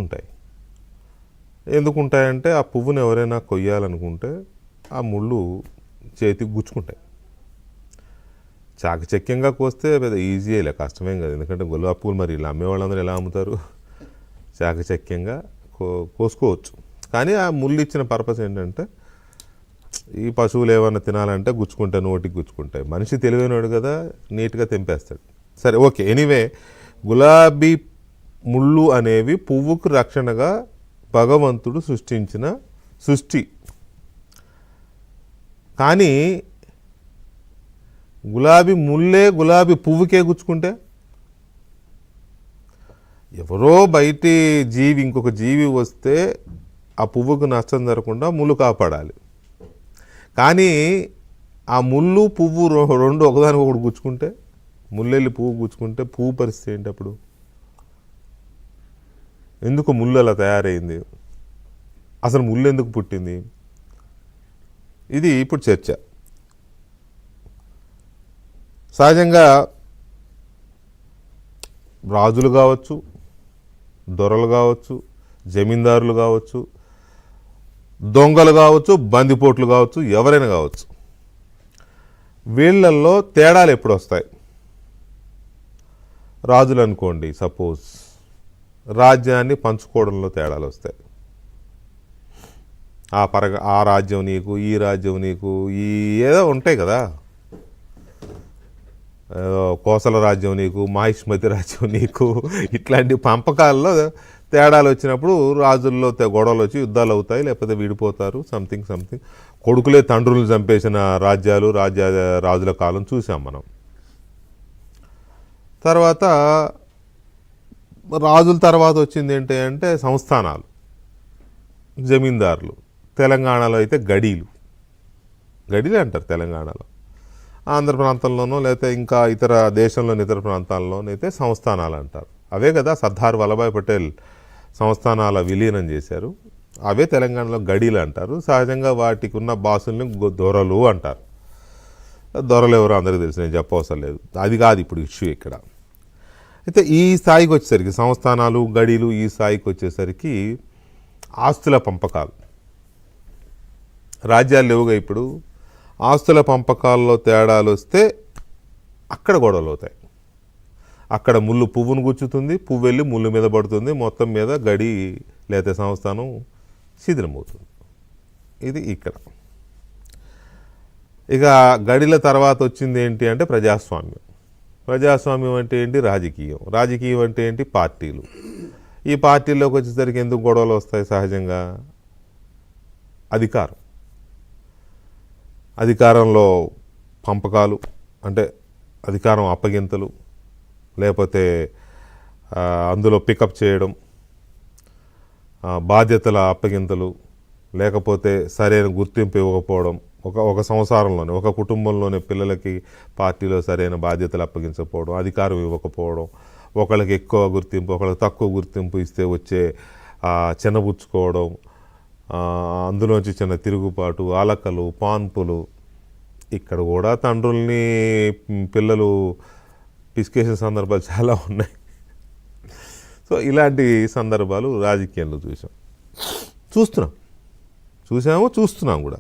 ఉంటాయి. ఎందుకు ఉంటాయంటే ఆ పువ్వుని ఎవరైనా కొయ్యాలనుకుంటే ఆ ముళ్ళు చేతికి గుచ్చుకుంటాయి. చాకచక్యంగా కోస్తే పెద్ద ఈజీ అయ్యలే, కష్టమేం కాదు. ఎందుకంటే గులాబీ పూలు మరి ఇలా అమ్మేవాళ్ళందరూ ఎలా అమ్ముతారు? చాకచక్యంగా కోసుకోవచ్చు. కానీ ఆ ముళ్ళు ఇచ్చిన పర్పస్ ఏంటంటే ఈ పశువులు ఏమన్నా తినాలంటే గుచ్చుకుంటే నోటికి గుచ్చుకుంటాయి. మనిషి తెలివైనవాడు కదా, నీట్గా తెంపేస్తాడు. సరే, ఓకే. ఎనీవే, గులాబీ ముళ్ళు అనేవి పువ్వుకు రక్షణగా భగవంతుడు సృష్టించిన సృష్టి. కానీ గులాబీ ముళ్ళే గులాబీ పువ్వుకే గుచ్చుకుంటే ఎవరో బయటి జీవి, ఇంకొక జీవి వస్తే ఆ పువ్వుకు నష్టం జరగకుండా ముళ్ళు కాపాడాలి. కానీ ఆ ముళ్ళు పువ్వు రెండు ఒకదానికి ఒకటి గుచ్చుకుంటే, ముళ్ళెళ్ళి పువ్వు గుచ్చుకుంటే పువ్వు పరిస్థితి ఏంటి అప్పుడు? ఎందుకు ముళ్ళు అలా తయారైంది? అసలు ముళ్ళు ఎందుకు పుట్టింది? ఇది ఇప్పుడు చర్చ. సహజంగా రాజులు కావచ్చు, దొరలు కావచ్చు, జమీందారులు కావచ్చు, దొంగలు కావచ్చు, బందిపోట్లు కావచ్చు, ఎవరైనా కావచ్చు, వీళ్ళల్లో తేడాలు ఎప్పుడు వస్తాయి? రాజులు అనుకోండి, సపోజ్ రాజ్యాన్ని పంచుకోవడంలో తేడాలు వస్తాయి. ఆ రాజ్యం నీకు, ఈ రాజ్యం నీకు, ఈ ఏదో ఉంటాయి కదా, కోసల రాజ్యం నీకు, మాహిష్మతి రాజ్యం నీకు, ఇట్లాంటి పంపకాల్లో తేడాలు వచ్చినప్పుడు రాజుల్లో గొడవలు వచ్చి యుద్ధాలు అవుతాయి, లేకపోతే విడిపోతారు. సంథింగ్ కొడుకులే తండ్రులను చంపేసిన రాజ్యాలు, రాజుల కాలం చూసాం మనం. తర్వాత రాజుల తర్వాత వచ్చింది ఏంటి అంటే సంస్థానాలు, జమీందారులు. తెలంగాణలో అయితే గడీలు అంటారు. తెలంగాణలో, ఆంధ్ర ప్రాంతంలోనో లేకపోతే ఇంకా ఇతర దేశంలోని ఇతర ప్రాంతాల్లోనైతే సంస్థానాలు అంటారు. అవే కదా సర్దార్ వల్లభాయ్ పటేల్ సంస్థానాల విలీనం చేశారు. అవే తెలంగాణలో గడీలు అంటారు. సహజంగా వాటికి ఉన్న బాసుల్ని దొరలు అంటారు. దొరలు ఎవరో అందరికీ తెలుసు, నేను చెప్పవసరం లేదు. అది కాదు ఇప్పుడు ఇష్యూ ఇక్కడ. అయితే ఈ స్థాయికి వచ్చేసరికి, సంస్థానాలు, గడీలు ఈ స్థాయికి వచ్చేసరికి ఆస్తుల పంపకాలు, రాజ్యాలు లేవుగా ఇప్పుడు. ఆస్తుల పంపకాల్లో తేడాలు వస్తే అక్కడ గొడవలు అవుతాయి. అక్కడ ముళ్ళు పువ్వును గుచ్చుతుంది, పువ్వు వెళ్ళి ముళ్ళు మీద పడుతుంది, మొత్తం మీద గడి లేకపోతే సంస్థానం శిథిలమవుతుంది. ఇది ఇక్కడ. ఇక గడిల తర్వాత వచ్చింది ఏంటి అంటే ప్రజాస్వామ్యం. ప్రజాస్వామ్యం అంటే ఏంటి? రాజకీయం అంటే ఏంటి? పార్టీలు. ఈ పార్టీల్లోకి వచ్చేసరికి ఎందుకు గొడవలు వస్తాయి? సహజంగా అధికారంలో పంపకాలు, అంటే అధికారం అప్పగింతలు, లేకపోతే అందులో పికప్ చేయడం, బాధ్యతల అప్పగింతలు, లేకపోతే సరైన గుర్తింపు ఇవ్వకపోవడం, ఒక సంసారంలోనే, ఒక కుటుంబంలోనే పిల్లలకి పార్టీలో సరైన బాధ్యతలు అప్పగించకపోవడం, అధికారం ఇవ్వకపోవడం, ఒకళ్ళకి ఎక్కువ గుర్తింపు ఒకళ్ళకి తక్కువ గుర్తింపు ఇస్తే వచ్చే చిన్నబుచ్చుకోవడం, అందులోంచి చిన్న తిరుగుబాటు, అలకలు, పాన్పులు. ఇక్కడ కూడా తండ్రుల్ని పిల్లలు పిసికేసిన సందర్భాలు చాలా ఉన్నాయి. సో ఇలాంటి సందర్భాలు రాజకీయాల్లో చూస్తున్నాం కూడా.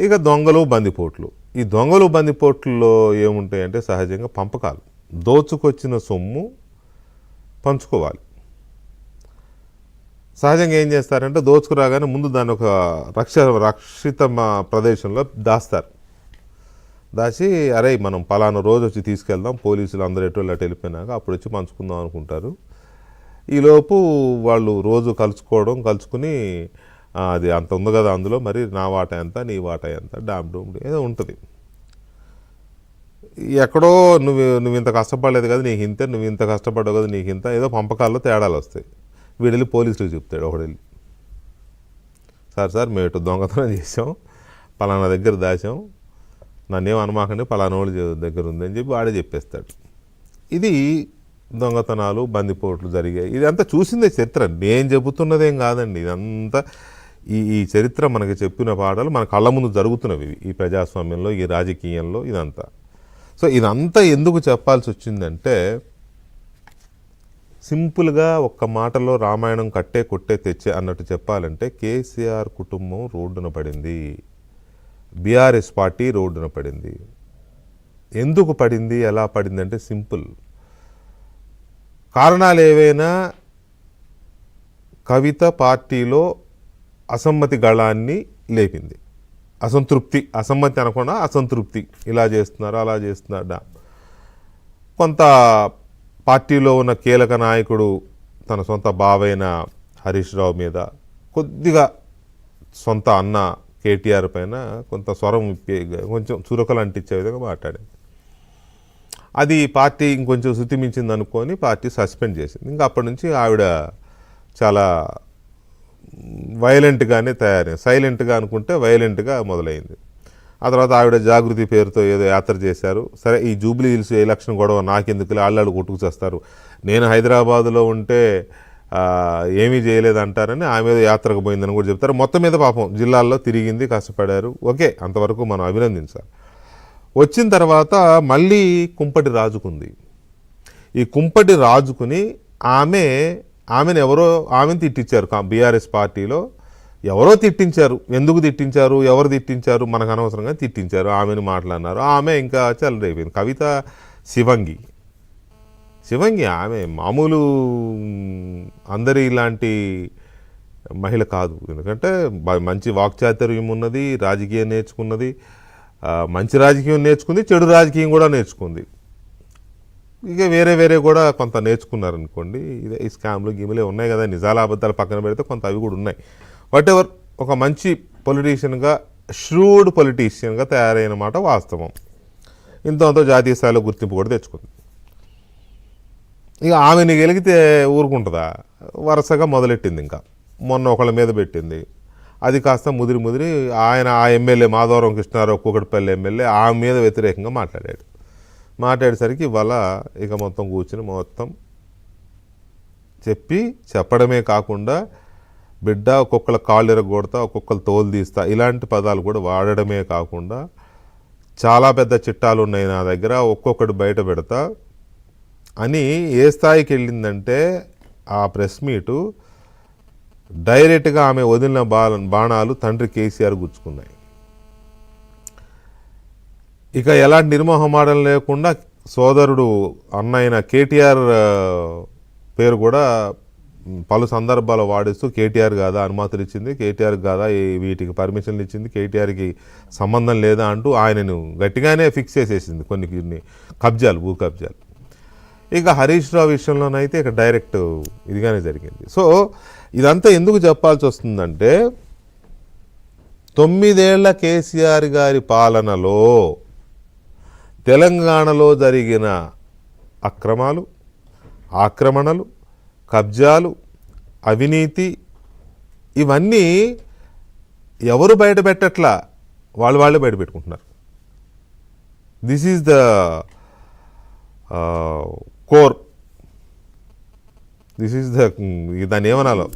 ఇక దొంగలు, బందిపోట్లు. ఈ దొంగలు, బందిపోట్లలో ఏముంటాయంటే సహజంగా పంపకాలు. దోచుకొచ్చిన సొమ్ము పంచుకోవాలి. సహజంగా ఏం చేస్తారంటే దోచుకురాగానే ముందు దాన్ని ఒక రక్షిత ప్రదేశంలో దాచి అరే మనం పలానా రోజు వచ్చి తీసుకెళ్దాం, పోలీసులు అందరూ ఎటు వెళ్ళిపోయినాక అప్పుడు వచ్చి పంచుకుందాం అనుకుంటారు. ఈలోపు వాళ్ళు రోజు కలుసుకుని అది అంత ఉంది కదా, అందులో మరి నా వాటా ఎంత, నీ వాటా ఎంత, డూమ్ ఏదో ఉంటుంది. ఎక్కడో నువ్వు ఇంత కష్టపడలేదు కదా నీకు ఇంత, నువ్వు ఇంత కష్టపడ్డావు కదా నీకు ఇంత, ఏదో పంపకాల్లో తేడాలు వస్తాయి. వీడెళ్ళి పోలీసులకు చెప్తాడు. ఒకడెళ్ళి సార్ మేము ఇటు దొంగతనం చేసాం, పలానా దగ్గర దాచాం, నన్నేం అనుమాకండి, పలానా వాళ్ళ దగ్గర ఉంది అని చెప్పి వాడే చెప్పేస్తాడు. ఇది దొంగతనాలు, బందిపోట్లు జరిగాయి. ఇదంతా చూసిందే చరిత్ర, నేను చెబుతున్నదేం కాదండి. ఇదంతా ఈ చరిత్ర మనకి చెప్పిన పాఠాలు మన కళ్ళ ముందు జరుగుతున్నవి ఈ ప్రజాస్వామ్యంలో, ఈ రాజకీయంలో ఇదంతా. సో ఇదంతా ఎందుకు చెప్పాల్సి వచ్చిందంటే సింపుల్గా ఒక్క మాటలో రామాయణం కట్టే కొట్టే తెచ్చే అన్నట్టు చెప్పాలంటే కేసీఆర్ కుటుంబం రోడ్డున పడింది, బీఆర్ఎస్ పార్టీ రోడ్డున పడింది. ఎందుకు పడింది, ఎలా పడింది అంటే సింపుల్. కారణాలు ఏవైనా కవిత పార్టీలో అసమ్మతి గళాన్ని లేపింది. అసంతృప్తి, అసమ్మతి అనకుండా అసంతృప్తి, ఇలా చేస్తున్నారు అలా చేస్తున్నాడా. కొంత పార్టీలో ఉన్న కీలక నాయకుడు తన సొంత బావైన హరీష్ రావు మీద, కొద్దిగా సొంత అన్న కేటీఆర్ పైన కొంత స్వరం కొంచెం చురకలు అంటించే విధంగా మాట్లాడింది. అది పార్టీ ఇంకొంచెం శృతిమించింది అనుకొని పార్టీ సస్పెండ్ చేసింది. ఇంకా అప్పటి నుంచి ఆవిడ చాలా వైలెంట్గానే తయారైంది. సైలెంట్గా అనుకుంటే వైలెంట్గా మొదలైంది. ఆ తర్వాత ఆవిడ జాగృతి పేరుతో ఏదో యాత్ర చేశారు. సరే, ఈ జూబ్లీ హిల్స్ ఎలక్షన్ గొడవ నాకెందుకు, ఆళ్ళాళ్ళు కొట్టుకు చేస్తారు, నేను హైదరాబాదులో ఉంటే ఏమీ చేయలేదంటారని ఆమె మీద యాత్రకు పోయిందని కూడా చెప్తారు. మొత్తం మీద పాపం జిల్లాల్లో తిరిగింది, కష్టపడారు. ఓకే, అంతవరకు మనం అభినందించాలి. వచ్చిన తర్వాత మళ్ళీ కుంపటి రాజుకుంది. ఈ కుంపటి రాజుకుని ఆమెను తిట్టించారు. బీఆర్ఎస్ పార్టీలో ఎవరో తిట్టించారు. ఎందుకు తిట్టించారు, ఎవరు తిట్టించారు మనకు అనవసరంగా తిట్టించారు. ఆమెను మాట్లాడినారు. ఆమె ఇంకా చెలరైపోయింది. కవిత శివంగి ఆమె మామూలు అందరి ఇలాంటి మహిళ కాదు. ఎందుకంటే మంచి వాక్చాతుర్యం ఉన్నది, రాజకీయం నేర్చుకున్నది, మంచి రాజకీయం నేర్చుకుంది, చెడు రాజకీయం కూడా నేర్చుకుంది. ఇక వేరే కూడా కొంత నేర్చుకున్నారనుకోండి. ఇదే ఈ స్కామ్లు గీములే ఉన్నాయి కదా, నిజాల అబద్ధాలు పక్కన పెడితే కొంత అవి కూడా ఉన్నాయి. వాటెవర్, ఒక మంచి పొలిటీషియన్గా, ష్రూడ్ పొలిటీషియన్గా తయారైన మాట వాస్తవం. ఇంతతో జాతీయ స్థాయిలో గుర్తింపు కూడా తెచ్చుకుంది. ఇక ఆమెని గెలిగితే ఊరుకుంటుందా, వరుసగా మొదలెట్టింది. ఇంకా మొన్న ఒకళ్ళ మీద పెట్టింది. అది కాస్త ముదిరి ఆ ఎమ్మెల్యే మాధవరం కృష్ణారావు కూకట్పల్లి ఎమ్మెల్యే ఆమె మీద వ్యతిరేకంగా మాట్లాడేసరికి ఇవాళ ఇక మొత్తం కూర్చుని మొత్తం చెప్పడమే కాకుండా బిడ్డ ఒక్కొక్కళ్ళ కాళ్ళు ఎరగొడతా, ఒక్కొక్కరు తోలు తీస్తా, ఇలాంటి పదాలు కూడా వాడడమే కాకుండా చాలా పెద్ద చిట్టాలు ఉన్నాయి నా దగ్గర, ఒక్కొక్కటి బయట పెడతా అని ఏ స్థాయికి వెళ్ళిందంటే ఆ ప్రెస్ మీటు డైరెక్ట్గా ఆమె వదిలిన బాణాలు తండ్రి కేసీఆర్ గుచ్చుకున్నాయి. ఇక ఎలాంటి నిర్మోహమాటం లేకుండా సోదరుడు అన్నైన కేటీఆర్ పేరు కూడా పలు సందర్భాలు వాడిస్తూ కేటీఆర్ కాదా అనుమతులు ఇచ్చింది, కేటీఆర్ కాదా వీటికి పర్మిషన్లు ఇచ్చింది, కేటీఆర్కి సంబంధం లేదా అంటూ ఆయనను గట్టిగానే ఫిక్స్ చేసేసింది కొన్ని భూ కబ్జాలు. ఇక హరీష్ రావు విషయంలోనైతే ఇక డైరెక్ట్ ఇదిగానే జరిగింది. సో ఇదంతా ఎందుకు చెప్పాల్సి వస్తుందంటే 9 ఏళ్ల కేసీఆర్ గారి పాలనలో తెలంగాణలో జరిగిన అక్రమాలు, ఆక్రమణలు, కబ్జాలు, అవినీతి ఇవన్నీ ఎవరు బయట పెట్టట్లా, వాళ్ళే బయట పెట్టుకుంటున్నారు. This is the core, this is దాన్ని ఏమనాలో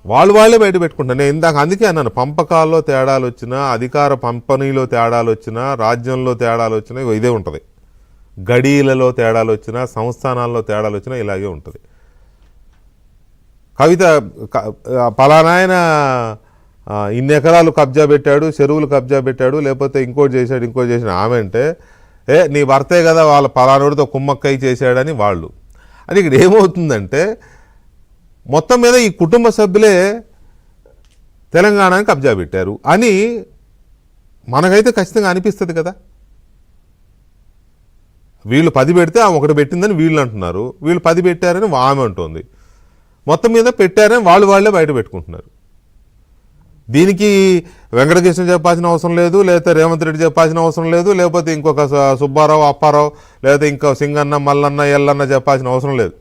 వాళ్ళే బయట పెట్టుకుంటారు. నేను ఇందాక అందుకే అన్నాను, పంపకాల్లో తేడాలు వచ్చినా, అధికార పంపనీలో తేడాలు వచ్చినా, రాజ్యంలో తేడాలు వచ్చినా ఇదే ఉంటుంది. గడీలలో తేడాలు వచ్చినా, సంస్థానాల్లో తేడాలు వచ్చినా ఇలాగే ఉంటుంది. కవిత పలానాయన ఇన్ని ఎకరాలు కబ్జా పెట్టాడు, చెరువులు కబ్జా పెట్టాడు, లేకపోతే ఇంకోటి చేశాడు ఆమె అంటే నీ భర్తే కదా వాళ్ళ పలానోడితో కుమ్మక్కై చేశాడని వాళ్ళు. అది ఇక్కడ ఏమవుతుందంటే మొత్తం మీద ఈ కుటుంబ సభ్యులే తెలంగాణని కబ్జా పెట్టారు అని మనకైతే ఖచ్చితంగా అనిపిస్తుంది కదా. వీళ్ళు 10 పెడితే ఆమె 1 పెట్టిందని వీళ్ళు అంటున్నారు, వీళ్ళు 10 పెట్టారని ఆమె అంటుంది. మొత్తం మీద పెట్టారని వాళ్ళే బయట పెట్టుకుంటున్నారు. దీనికి వెంకటకృష్ణ చెప్పాల్సిన అవసరం లేదు, లేకపోతే రేవంత్ రెడ్డి చెప్పాల్సిన అవసరం లేదు, లేకపోతే ఇంకొక సుబ్బారావు, అప్పారావు, లేకపోతే ఇంకో సింగన్న, మల్లన్న, ఎల్లన్న చెప్పాల్సిన అవసరం లేదు.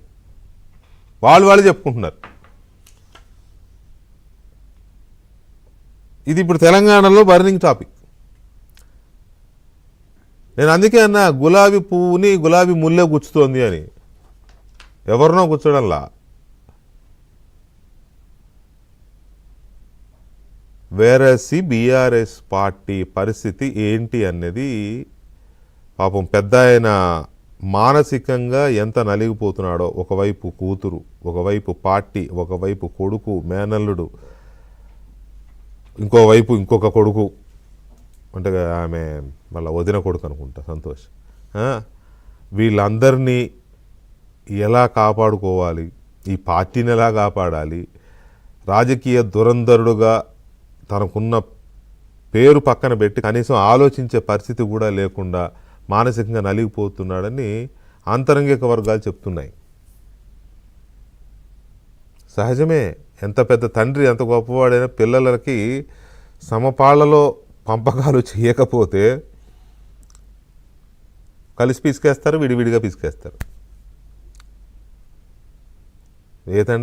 వాళ్ళు చెప్పుకుంటున్నారు. ఇది ఇప్పుడు తెలంగాణలో బర్నింగ్ టాపిక్. నేను అందుకే అన్నా, గులాబీ పువ్వుని గులాబీ ముల్లే గుచ్చుతోంది అని. ఎవరినో గుచ్చడంలా. వేరేసి బీఆర్ఎస్ పార్టీ పరిస్థితి ఏంటి అన్నది పాపం పెద్ద ఆయన మానసికంగా ఎంత నలిగిపోతున్నాడో, ఒకవైపు కూతురు, ఒకవైపు పార్టీ, ఒకవైపు కొడుకు మేనల్లుడు, ఇంకోవైపు ఇంకొక కొడుకు, అంటే ఆమె మళ్ళీ వదిన కొడుకు అనుకుంటా సంతోష్. వీళ్ళందరినీ ఎలా కాపాడుకోవాలి, ఈ పార్టీని ఎలా కాపాడాలి, రాజకీయ దురంధరుడుగా తనకున్న పేరు పక్కన పెట్టి కనీసం ఆలోచించే పరిస్థితి కూడా లేకుండా మానసికంగా నలిగిపోతున్నాడని ఆంతరంగిక వర్గాలు చెప్తున్నాయి. సహజమే, ఎంత పెద్ద తండ్రి ఎంత గొప్పవాడైనా పిల్లలకి సమపాళ్లలో పంపకాలు చేయకపోతే కలిసి పిసికేస్తారు, విడివిడిగా పిసికేస్తారు. ఏ తండ్రి